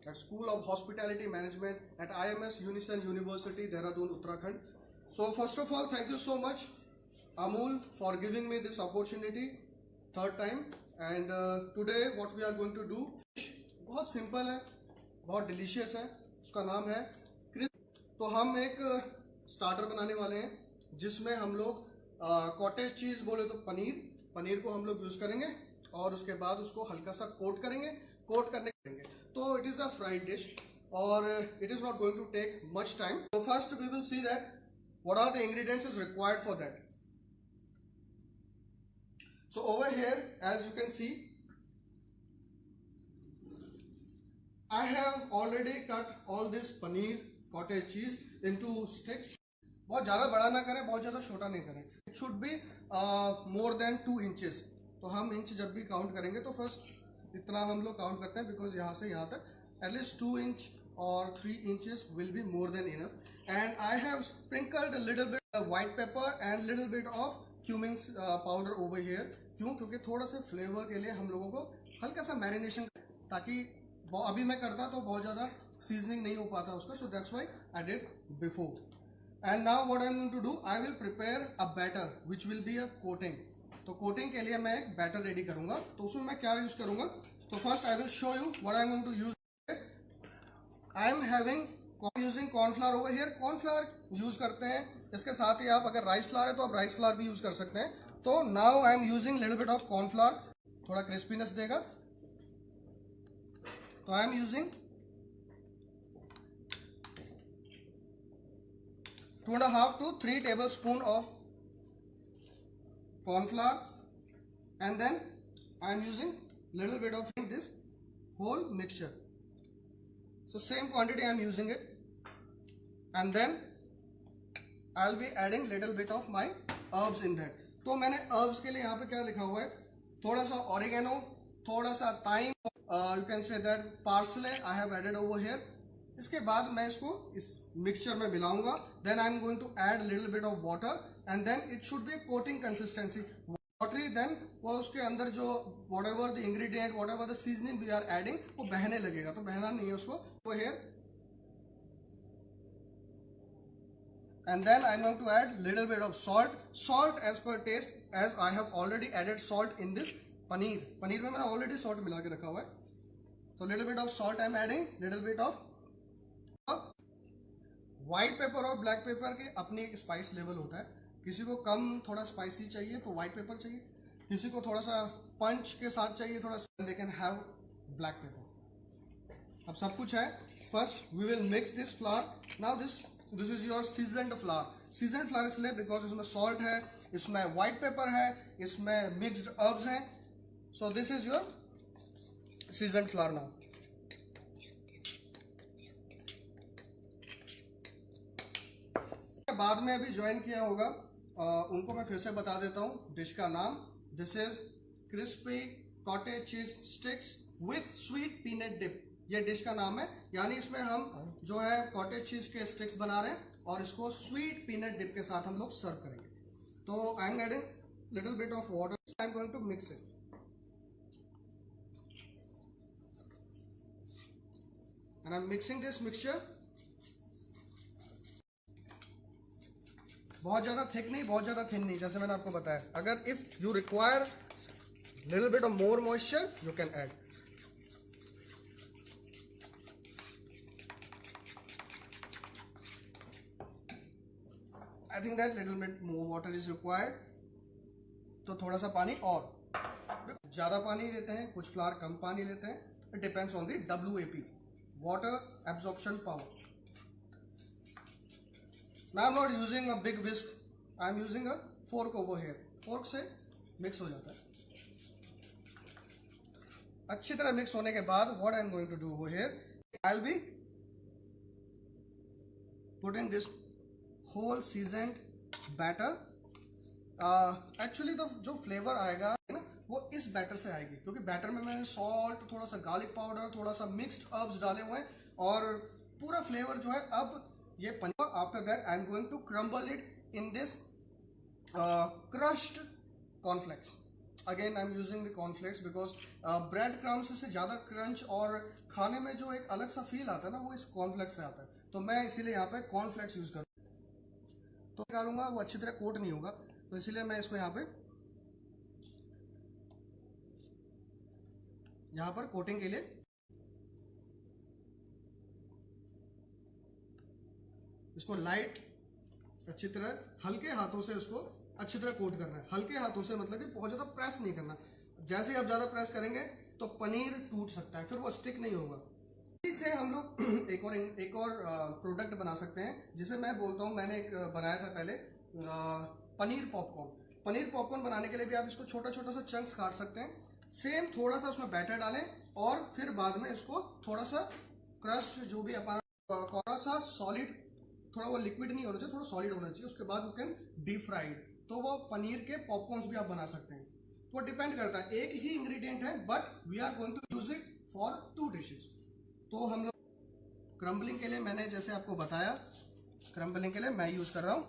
at School of Hospitality Management at IMS Unison University, Dehradun, Uttarakhand. So first of all, thank you so much, Amul, for giving me this opportunity, third time. And today what we are going to do, बहुत simple है, बहुत delicious है, उसका नाम है crisp. तो हम एक स्टार्टर बनाने वाले हैं जिसमें हम लोग कॉटेज चीज़ बोले तो पनीर को हम लोग यूज़ करेंगे और उसके बाद उसको हल्का सा कोट करेंगे। तो it is a fried dish और it is not going to take much time. तो first we will see that what are the ingredients is required for that. So over here, as you can see, I have already cut all this paneer cottage cheese into sticks. बहुत ज़्यादा बड़ा ना करें, बहुत ज़्यादा छोटा नहीं करें। It should be more than 2 inches. तो हम इंच जब भी काउंट करेंगे तो फर्स्ट इतना हम लोग काउंट करते हैं बिकॉज यहाँ से यहाँ तक एटलीस्ट 2 इंच और 3 inches will be more than enough. And I have sprinkled a little bit of white pepper and little bit of cumin powder over here. क्यों? क्योंकि थोड़ा सा फ्लेवर के लिए हम लोगों को हल्का सा मैरिनेशन, ताकि अभी मैं करता तो बहुत ज़्यादा सीजनिंग नहीं हो पाता उसका, so that's why I did before. And now what I am going to do, I will prepare a batter which will be a coating. तो कोटिंग के लिए मैं एक बैटर रेडी करूंगा। तो उसमें मैं क्या यूज़ करूंगा, तो first I will show you what I am going to use. I am having using cornflour over here. Cornflour use करते हैं, इसके साथ ही आप अगर राइस फ्लावर है तो आप राइस फ्लावर भी यूज कर सकते हैं। तो now I am using little bit of cornflour, थोड़ा क्रिस्पीनेस देगा। तो I am using 2.5 to 3 tablespoons of cornflour and then I am using little bit of this whole mixture. So same quantity I am using it, and then I'll be adding little bit of my herbs in that. तो मैंने herbs के लिए यहाँ पे क्या लिखा हुआ है, थोड़ा सा oregano, थोड़ा सा thyme, you can say that parsley I have added over here. इसके बाद मैं इसको इस मिक्सचर में मिलाऊंगा। Then I am going to add little bit of water and then it should be coating consistency watery. Then वो उसके अंदर जो whatever the ingredient, whatever the seasoning we are adding, वो बहने लगेगा। तो बहना नहीं है उसको। वो here and then I am going to add little bit of salt as per taste, as I have already added salt in this paneer में मैंने ऑलरेडी सॉल्ट मिला के रखा हुआ है। तो little bit of salt I am adding, little bit of white paper और black pepper के अपनी एक स्पाइस लेवल होता है। किसी को कम थोड़ा स्पाइसी चाहिए तो व्हाइट पेपर चाहिए, किसी को थोड़ा सा पंच के साथ चाहिए थोड़ा, they can have black pepper. अब सब कुछ है। First we will mix this flour. Now this is your seasoned flour. Seasoned flour इसलिए बिकॉज इसमें सॉल्ट है, इसमें व्हाइट पेपर है, इसमें मिक्सड हर्ब्स हैं। So this is your seasoned flour. Now बाद में अभी ज्वाइन किया होगा उनको मैं फिर से बता देता हूँ डिश का नाम। This is crispy cottage cheese sticks with sweet peanut dip, ये डिश का नाम है। यानी इसमें हम जो है कॉटेज चीज के स्टिक्स बना रहे हैं और इसको स्वीट पीनट डिप के साथ हम लोग सर्व करेंगे। तो I am adding little bit of water, I am going to mix it and I am mixing this mixture. बहुत ज़्यादा थिक नहीं, बहुत ज़्यादा थिन नहीं, जैसे मैंने आपको बताया। अगर if you require little bit of more moisture you can add. I think that little bit more water is required. तो थोड़ा सा पानी और, ज़्यादा पानी लेते हैं, कुछ फ्लावर कम पानी लेते हैं। It depends on the WAP, water absorption power. Now I'm not using a big whisk, I'm using a fork over here. fork से मिक्स हो जाता है। अच्छी तरह मिक्स होने के बाद what I'm going to do over here, I'll be putting this whole seasoned batter. Actually तो जो फ्लेवर आएगा ना वो इस बैटर से आएगी, क्योंकि बैटर में मैंने सॉल्ट, थोड़ा सा गार्लिक पाउडर, थोड़ा सा मिक्स्ड हर्ब्स डाले हुए हैं और पूरा फ्लेवर जो है अब ये paneer. After that I am going to crumble it in this crushed cornflakes. Again I am using the cornflakes because bread crumbs से ज़्यादा क्रंच और खाने में जो एक अलग सा फील आता है ना, वो इस कॉर्नफ्लेक्स से आता है। तो मैं इसीलिए यहाँ पे कॉर्नफ्लेक्स यूज़ करूँ। तो निकालूंगा, वो अच्छी तरह कोट नहीं होगा, तो इसीलिए मैं इसको यहाँ पर कोटिंग के लिए इसको लाइट अच्छी तरह हल्के हाथों से इसको अच्छी तरह कोट करना है। हल्के हाथों से मतलब कि बहुत ज़्यादा प्रेस नहीं करना। जैसे ही आप ज़्यादा प्रेस करेंगे तो पनीर टूट सकता है, फिर वो स्टिक नहीं होगा। इससे हम लोग एक और प्रोडक्ट बना सकते हैं, जिसे मैं बोलता हूँ, मैंने एक बनाया था पहले, पनीर पॉपकॉर्न। पनीर पॉपकॉर्न बनाने के लिए भी आप इसको छोटा छोटा सा चंक्स काट सकते हैं। सेम थोड़ा सा उसमें बैटर डालें और फिर बाद में इसको थोड़ा सा क्रस्ट जो भी अपना थोड़ा सा सॉलिड, थोड़ा वो लिक्विड नहीं होना चाहिए, थोड़ा सॉलिड होना चाहिए। उसके बाद यू कैन डीप फ्राइड, तो वो पनीर के पॉपकॉर्न्स भी आप बना सकते हैं। तो डिपेंड करता है, एक ही इंग्रेडिएंट है but we are going to use it for 2 dishes. तो हम लोग क्रम्बलिंग के लिए, मैंने जैसे आपको बताया, क्रम्बलिंग के लिए मैं यूज कर रहा हूं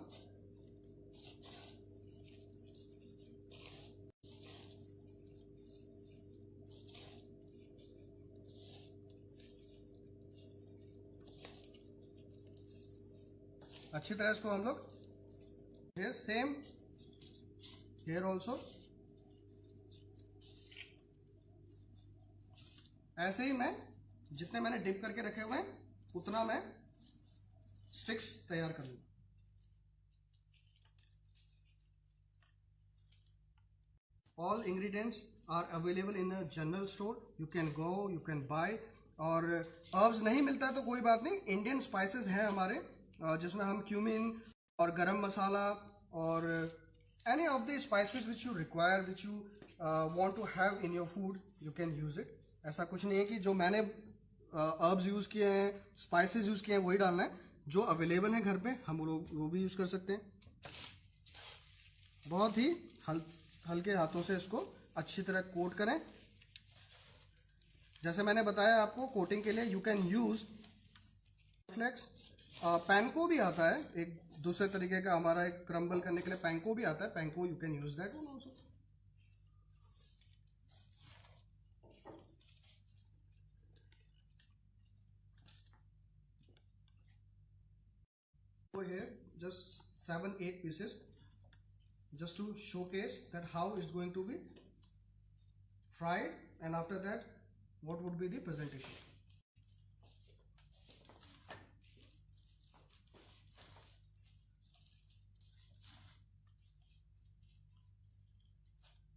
अच्छी तरह इसको हम लोग हेयर सेम हेयर ऑल्सो ऐसे ही मैं जितने मैंने डिप करके रखे हुए हैं उतना मैं स्टिक्स तैयार कर लूँ। All ingredients are available in a general store, you can go, you can buy. और हर्ब्स नहीं मिलता है तो कोई बात नहीं, इंडियन स्पाइसेस हैं हमारे, जिसमें हम क्यूमिन और गरम मसाला और any of the spices which you require, which you want to have in your food, you can use it. ऐसा कुछ नहीं है कि जो मैंने हर्ब्स यूज़ किए हैं, स्पाइसेस यूज़ किए हैं, वही डालना है। जो अवेलेबल है घर पे हम लोग वो भी यूज़ कर सकते हैं। बहुत ही हल्के हाथों से इसको अच्छी तरह कोट करें। जैसे मैंने बताया आपको, कोटिंग के लिए you can use flakes. Panko भी आता है एक दूसरे तरीके का, हमारा एक क्रम्बल करने के लिए पैनको भी आता है, पैनको you can use that one also. Here just 7-8 pieces just to showcase that how it's going to be fried, and after that what would be the presentation.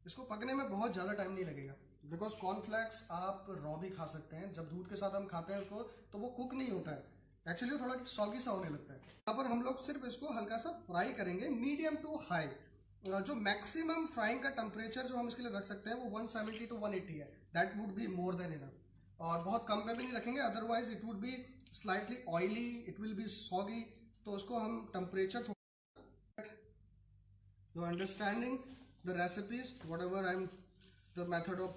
इसको पकने में बहुत ज़्यादा टाइम नहीं लगेगा, बिकॉज कॉर्नफ्लेक्स आप रॉ भी खा सकते हैं। जब दूध के साथ हम खाते हैं उसको तो वो कुक नहीं होता है, एक्चुअली थोड़ा सॉगी सा होने लगता है। यहाँ पर हम लोग सिर्फ इसको हल्का सा फ्राई करेंगे, मीडियम टू हाई। जो मैक्सिमम फ्राइंग का टेम्परेचर जो हम इसके लिए रख सकते हैं वो 170 to 180 है, that would be more than enough. और बहुत कम पे भी नहीं रखेंगे, otherwise it would be slightly oily, it will be soggy. तो उसको हम temperature, you understanding the recipes, whatever the method of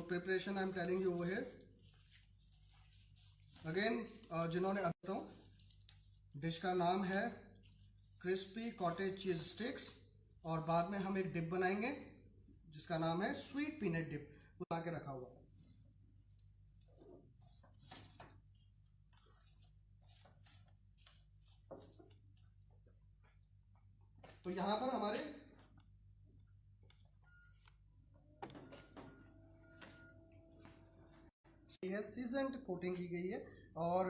preparation I'm telling you over here. Again, जिन्होंने अब बताऊँ, डिश का नाम है क्रिस्पी कॉटेज चीज स्टिक्स, और बाद में हम एक डिप बनाएंगे जिसका नाम है स्वीट पीनट डिप, बना के रखा हुआ। तो यहां पर हमारे सीजन्ड कोटिंग की गई है, और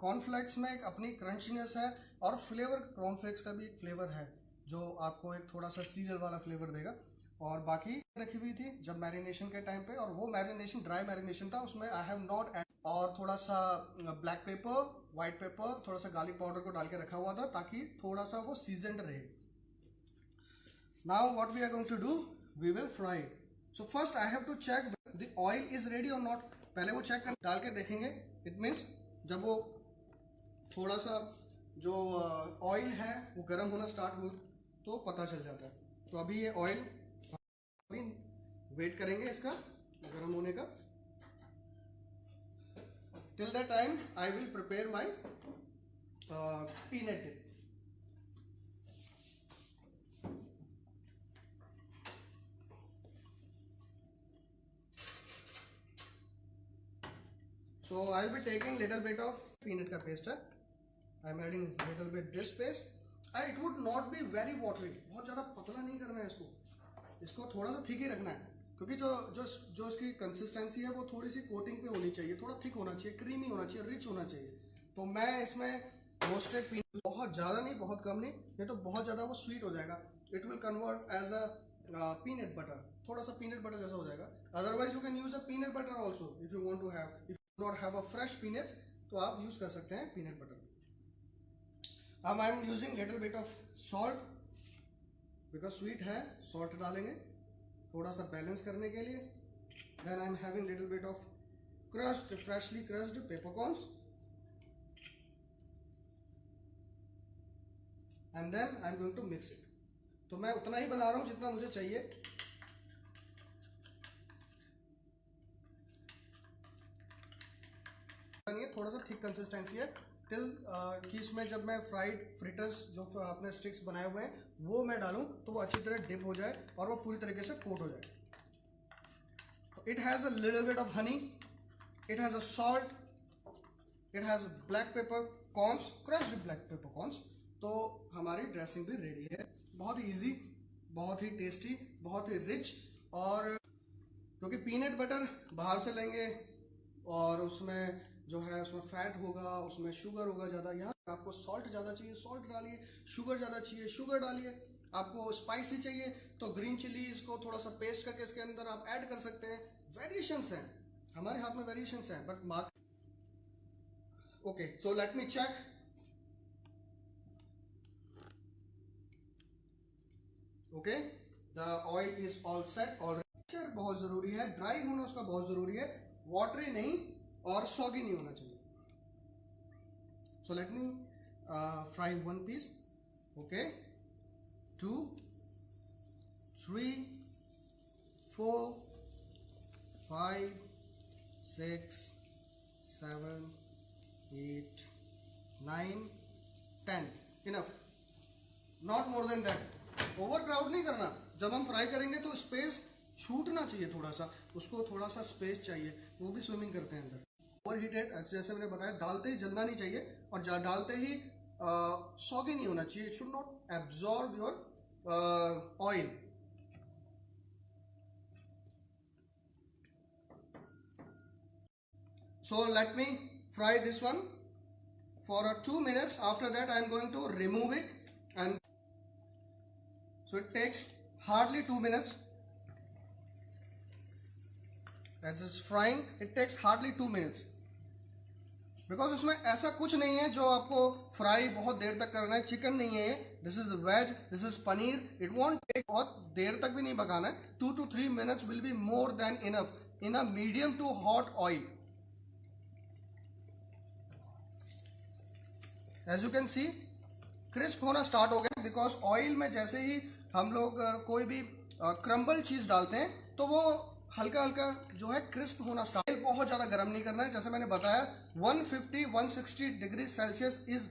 कॉर्नफ्लेक्स में एक अपनी क्रंचीनेस है, और फ्लेवर कॉर्नफ्लेक्स का भी एक फ्लेवर है जो आपको एक थोड़ा सा सीरियल वाला फ्लेवर देगा। और बाकी रखी हुई थी जब मैरिनेशन के टाइम पे, और वो मैरिनेशन ड्राई मैरिनेशन था, उसमें आई हैव नॉट एड, और थोड़ा सा ब्लैक पेपर, व्हाइट पेपर, थोड़ा सा गार्लिक पाउडर को डाल के रखा हुआ था ताकि थोड़ा सा वो सीजन्ड रहे। Now what we are going to do, we will fry. So first I have to check the oil is ready और नॉट। पहले वो चेक कर डाल के देखेंगे, इट मीन्स जब वो थोड़ा सा जो ऑयल है वो गर्म होना स्टार्ट हो तो पता चल जाता है। तो अभी ये ऑयल, अभी वेट करेंगे इसका गर्म होने का। Till that time I will prepare my peanut dip. So I'll be taking little bit of peanut का paste है. I'm adding little bit this paste. It would not be very watery. बहुत ज़्यादा पतला नहीं करना है इसको. इसको थोड़ा सा थिक ही रखना है, क्योंकि जो इसकी कंसिस्टेंसी है वो थोड़ी सी कोटिंग पे होनी चाहिए, थोड़ा थिक होना चाहिए, क्रीमी होना चाहिए, रिच होना चाहिए. तो मैं इसमें रोस्टेड पीनट, बहुत ज़्यादा नहीं बहुत कम नहीं, नहीं तो बहुत ज़्यादा वो स्वीट हो जाएगा. It will convert as a peanut butter, थोड़ा सा पीनट बटर जैसा हो जाएगा. Otherwise you can use a peanut butter also if you want to have, if you not have a fresh peanuts तो आप यूज कर सकते हैं पीनट बटर. अब I am using little bit of salt, because sweet है, salt डालेंगे थोड़ा सा बैलेंस करने के लिए. Then I am having little bit of crushed, freshly crushed peppercorns, and then I am going to mix it. तो मैं उतना ही बना रहा हूं जितना मुझे चाहिए. थोड़ा सा थिक कंसिस्टेंसी है टिल कि इसमें जब मैं फ्राइड फ्रिटर्स जो अपने स्टिक्स बनाए हुए हैं वो मैं डालूं तो वो अच्छी तरह डिप हो जाए और वो पूरी तरीके से कोट हो जाए. तो it has a little bit of honey, it has a salt, it has black pepper corns, crushed black pepper corns. तो हमारी ड्रेसिंग भी रेडी है. बहुत ही ईजी, बहुत ही टेस्टी, बहुत ही रिच. और क्योंकि पीनट बटर बाहर से लेंगे और उसमें जो है उसमें फैट होगा, उसमें शुगर होगा ज़्यादा. यहाँ आपको सॉल्ट ज़्यादा चाहिए, सॉल्ट डालिए. शुगर ज़्यादा चाहिए, शुगर डालिए. आपको स्पाइसी चाहिए तो ग्रीन चिली इसको थोड़ा सा पेस्ट करके इसके अंदर आप ऐड कर सकते हैं. वेरिएशंस हैं, हमारे हाथ में वेरिएशंस हैं, but mark. Okay, so let me check. Okay, the oil is all set. और बहुत जरूरी है, ड्राई होना उसका बहुत जरूरी है, वाटरी नहीं और सॉगी नहीं होना चाहिए. So let me fry one piece. Okay, 2, 3, 4, 5, 6, 7, 8, 9, 10. Enough, not more than that. Overcrowd नहीं करना. जब हम फ्राई करेंगे तो स्पेस छूटना चाहिए, थोड़ा सा उसको थोड़ा सा स्पेस चाहिए. वो भी स्विमिंग करते हैं अंदर. ओवर हीटेड, जैसे मैंने बताया, डालते ही जलना नहीं चाहिए और डालते ही सॉगी नहीं होना चाहिए. It should not absorb your oil. So let me fry this one for 2 minutes. After that I am going to remove it, and so it takes hardly 2 minutes. As it's frying, it takes hardly 2 minutes, because उसमें ऐसा कुछ नहीं है जो आपको fry बहुत देर तक करना है. चिकन नहीं है, this is veg, this is paneer. It won't take, बहुत देर तक भी नहीं पकाना है. 2 to 3 minutes will be more than enough in a medium to hot oil. As you can see crisp होना स्टार्ट हो गया, बिकॉज ऑयल में जैसे ही हम लोग कोई भी क्रम्बल चीज डालते हैं तो वो हल्का हल्का जो है क्रिस्प होना स्टार्ट. बहुत ज्यादा गर्म नहीं करना है. जैसे मैंने बताया 150-160 degree Celsius is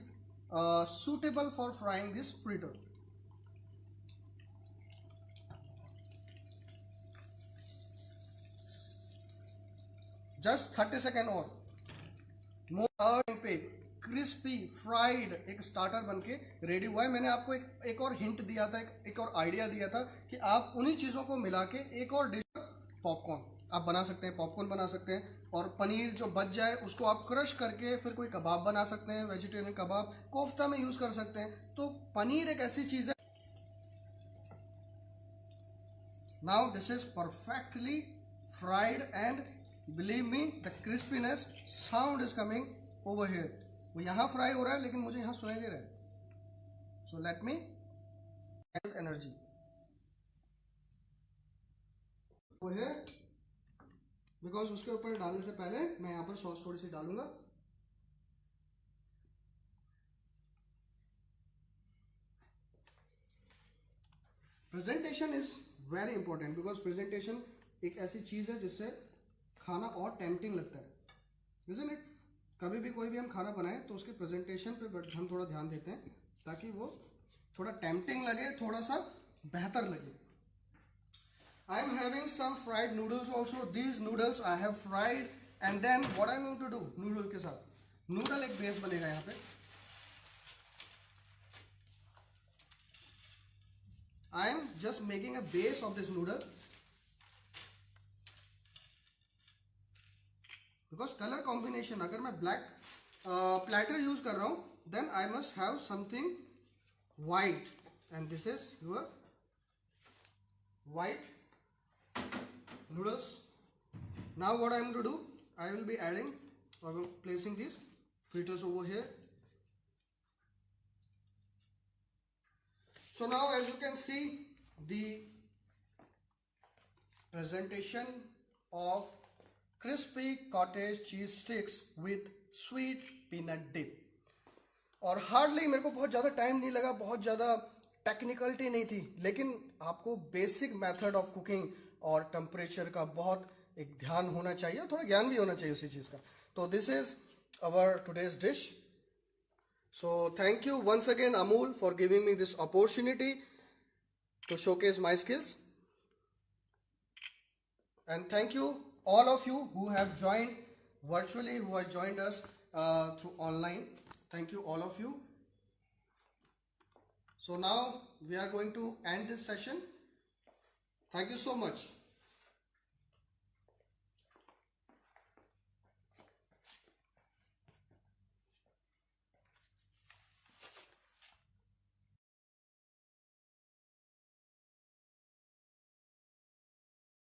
suitable for frying this fritter. Just 30 second और मोर पे क्रिस्पी फ्राइड एक स्टार्टर बनके रेडी हुआ है. मैंने आपको एक और हिंट दिया था, एक और आइडिया दिया था कि आप उन्हीं चीज़ों को मिला के एक और डिश, पॉपकॉर्न आप बना सकते हैं. पॉपकॉर्न बना सकते हैं, और पनीर जो बच जाए उसको आप क्रश करके फिर कोई कबाब बना सकते हैं. वेजिटेरियन कबाब, कोफ्ता में यूज़ कर सकते हैं. तो पनीर एक ऐसी चीज़ है. Now this is perfectly fried and believe me the crispiness sound is coming over here. वो यहाँ फ्राई हो रहा है लेकिन मुझे यहाँ सुनाई दे रहा है. सो लेट मी एनर्जी वो है, बिकॉज उसके ऊपर डालने से पहले मैं यहाँ पर सॉस थोड़ी सी डालूंगा. Presentation is very important, because presentation एक ऐसी चीज है जिससे खाना और टेम्पटिंग लगता है. Isn't it? कभी भी कोई भी हम खाना बनाएं तो उसके प्रेजेंटेशन पे हम थोड़ा ध्यान देते हैं ताकि वो थोड़ा टेम्पटिंग लगे, थोड़ा सा बेहतर लगे. I am having some fried noodles also. These noodles I have fried and then what I am going to do, noodle के साथ नूडल एक बेस बनेगा यहाँ पे. I am just making a base of this noodle because color combination, अगर मैं black platter use कर रहा हूँ, then I must have something white, and this is your white noodles. Now what I am going to do, I will be adding or placing these fritters over here. So now as you can see, the presentation of crispy cottage cheese sticks with sweet peanut dip. और hardly मेरे को बहुत ज़्यादा time नहीं लगा, बहुत ज़्यादा technicality नहीं थी, लेकिन आपको बेसिक मेथड ऑफ कुकिंग और टेम्परेचर का बहुत एक ध्यान होना चाहिए, थोड़ा ज्ञान भी होना चाहिए उसी चीज़ का. तो this is our today's dish. So thank you once again Amul for giving me this opportunity to showcase my skills, and thank you all of you who have joined virtually, who have joined us through online. Thank you all of you. So now we are going to end this session. Thank you so much.